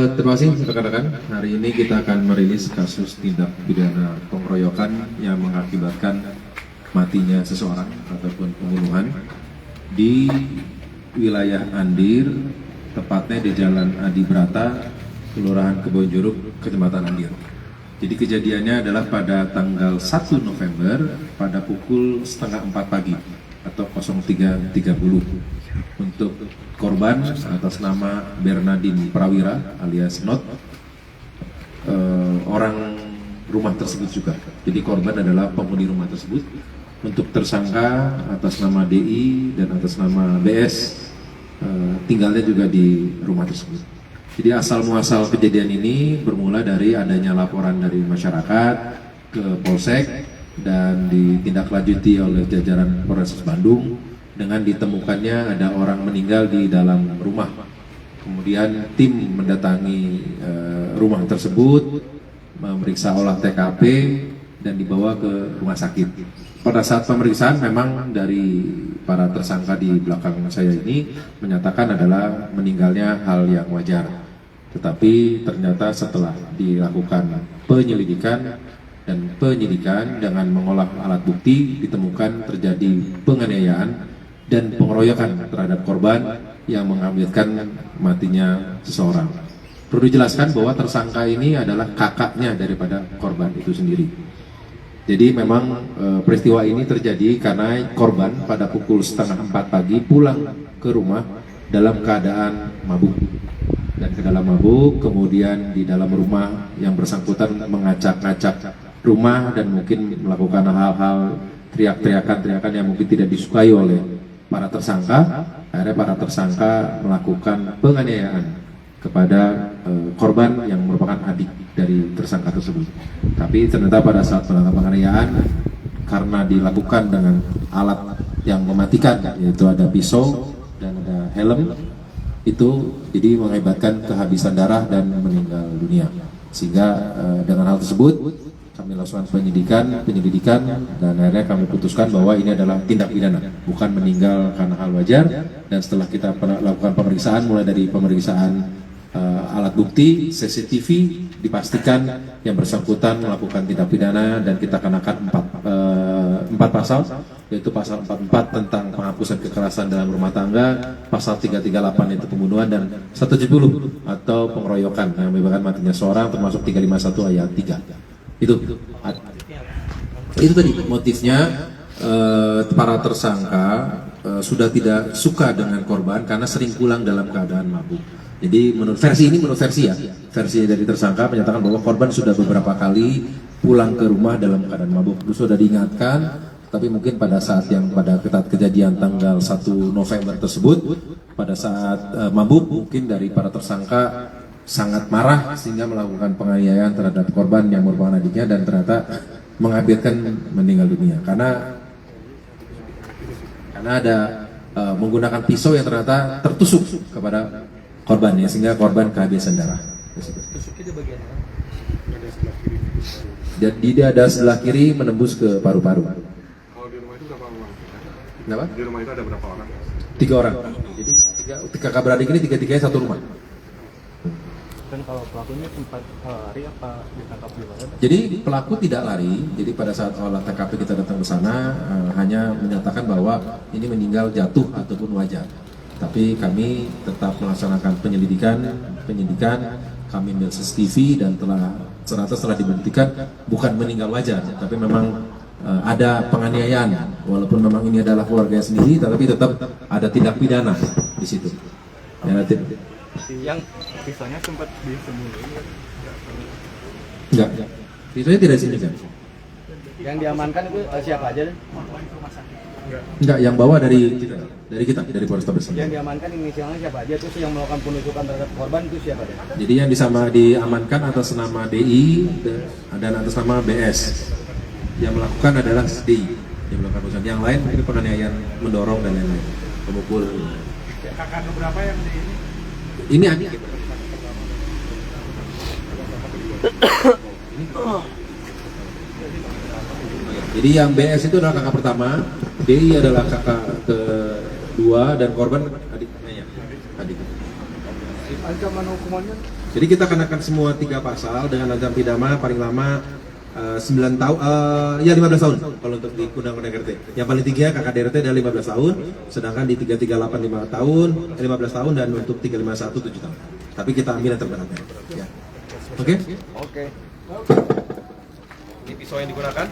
Terima kasih rekan-rekan. Hari ini kita akan merilis kasus tindak pidana pengeroyokan yang mengakibatkan matinya seseorang ataupun pembunuhan di wilayah Andir, tepatnya di Jalan Adi Brata, Kelurahan Kebonjuruk, Kecamatan Andir. Jadi kejadiannya adalah pada tanggal 1 November pada pukul setengah 4 pagi atau 03.30. Untuk korban atas nama Bernardin Prawira alias Not, orang rumah tersebut juga. Jadi korban adalah penghuni rumah tersebut. Untuk tersangka atas nama DI dan atas nama BS, tinggalnya juga di rumah tersebut. Jadi asal muasal kejadian ini bermula dari adanya laporan dari masyarakat ke Polsek dan ditindaklanjuti oleh jajaran Polres Bandung dengan ditemukannya ada orang meninggal di dalam rumah. Kemudian tim mendatangi rumah tersebut, memeriksa olah TKP dan dibawa ke rumah sakit. Pada saat pemeriksaan memang dari para tersangka di belakang saya ini menyatakan adalah meninggalnya hal yang wajar. Tetapi ternyata setelah dilakukan penyelidikan dan penyidikan dengan mengolah alat bukti ditemukan terjadi penganiayaan dan pengeroyokan terhadap korban yang mengakibatkan matinya seseorang. Perlu dijelaskan bahwa tersangka ini adalah kakaknya daripada korban itu sendiri. Jadi memang peristiwa ini terjadi karena korban pada pukul setengah 4 pagi pulang ke rumah dalam keadaan mabuk. Dan ke dalam mabuk, kemudian di dalam rumah yang bersangkutan mengacak-ngacak rumah dan mungkin melakukan hal-hal teriak-teriakan yang mungkin tidak disukai oleh para tersangka. Akhirnya para tersangka melakukan penganiayaan kepada korban yang merupakan adik dari tersangka tersebut. Tapi ternyata pada saat melakukan penganiayaan, karena dilakukan dengan alat yang mematikan, yaitu ada pisau dan ada helm, itu jadi mengakibatkan kehabisan darah dan meninggal dunia. Sehingga dengan hal tersebut kami lakukan penyelidikan dan akhirnya kami putuskan bahwa ini adalah tindak pidana, bukan meninggal karena hal wajar. Dan setelah kita lakukan pemeriksaan, mulai dari pemeriksaan alat bukti, CCTV, dipastikan yang bersangkutan melakukan tindak pidana dan kita kenakan 4 pasal, yaitu pasal 44 tentang penghapusan kekerasan dalam rumah tangga, pasal 338 itu pembunuhan, dan 170 atau pengeroyokan yang menyebabkan matinya seorang, termasuk 351 ayat 3. Itu tadi motifnya. Para tersangka sudah tidak suka dengan korban karena sering pulang dalam keadaan mabuk. Jadi menurut versi dari tersangka menyatakan bahwa korban sudah beberapa kali pulang ke rumah dalam keadaan mabuk. Sudah diingatkan, tapi mungkin pada saat pada kejadian tanggal 1 November tersebut, pada saat mabuk, mungkin dari para tersangka sangat marah sehingga melakukan penganiayaan terhadap korban yang merupakan adiknya dan ternyata mengakibatkan meninggal dunia karena ada menggunakan pisau yang ternyata tertusuk kepada korbannya sehingga korban kehabisan darah. Tusuknya di bagian mana? Jadi dia ada sebelah kiri menembus ke paru-paru. Kalau di rumah itu berapa orang? Kenapa? Di rumah itu ada berapa orang? 3 orang. Jadi kakak beradik ini tiga-tiganya satu rumah. Dan kalau pelakunya sempat lari apa ditangkap di mana? Jadi pelaku tidak lari. Jadi pada saat olah TKP kita datang ke sana hanya menyatakan bahwa ini meninggal jatuh ataupun wajar. Tapi kami tetap melaksanakan penyidikan, kami melihat CCTV dan ternyata setelah dibuktikan bukan meninggal wajar, tapi memang ada penganiayaan. Walaupun memang ini adalah keluarganya sendiri, tetapi tetap ada tindak pidana di situ. Ya, Yang pisaunya sempat disembunyikan? enggak. Pisaunya tidak disembunyikan. Yang diamankan itu siapa aja deh? Enggak, yang bawa dari kita, dari Polrestabes. Yang diamankan inisialnya siapa aja? Terus yang melakukan penusukan terhadap korban itu siapa deh? Jadi yang diamankan atas nama DI dan atas nama BS. Yang melakukan adalah DI yang melakukan perusahaan. Yang lain ini penganiayaan, mendorong dan lain-lain, pemukul. Kakak berapa yang di ini? Ini adik. Jadi yang BS itu adalah kakak pertama, DI adalah kakak kedua, dan korban adiknya. Adik. Ancaman hukumannya Jadi kita kenakan semua 3 pasal dengan ancaman pidana paling lama 9 tahun, ya 15 tahun kalau untuk di Undang-Undang RT. Yang paling tinggi KKDRT adalah 15 tahun, sedangkan di 338 5 tahun, 15 tahun dan untuk 351 7 tahun. Tapi kita ambil yang terberatnya. Ya. Oke? Oke. Ini pisau yang digunakan.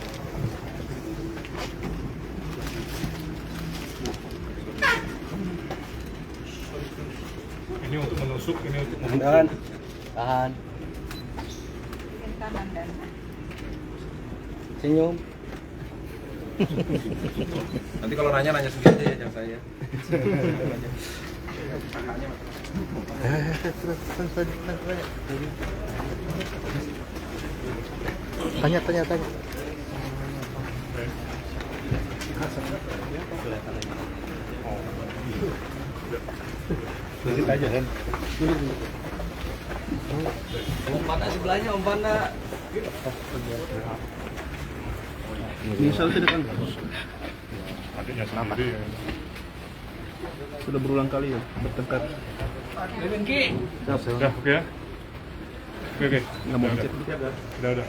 Ini untuk menusuk, ini untuk Tahan. Tahan. kanan dan Senyum. Nanti kalau nanya sendiri aja ya, jangan saya. Tanya. Kita aja kan. Om Panda sebelahnya, Om Panda. Misal tidak kan? adiknya sendiri. Sudah berulang kali ya bertengkar. Udah, oke ya? Oke. Nggak mau Udah, ngecek. udah.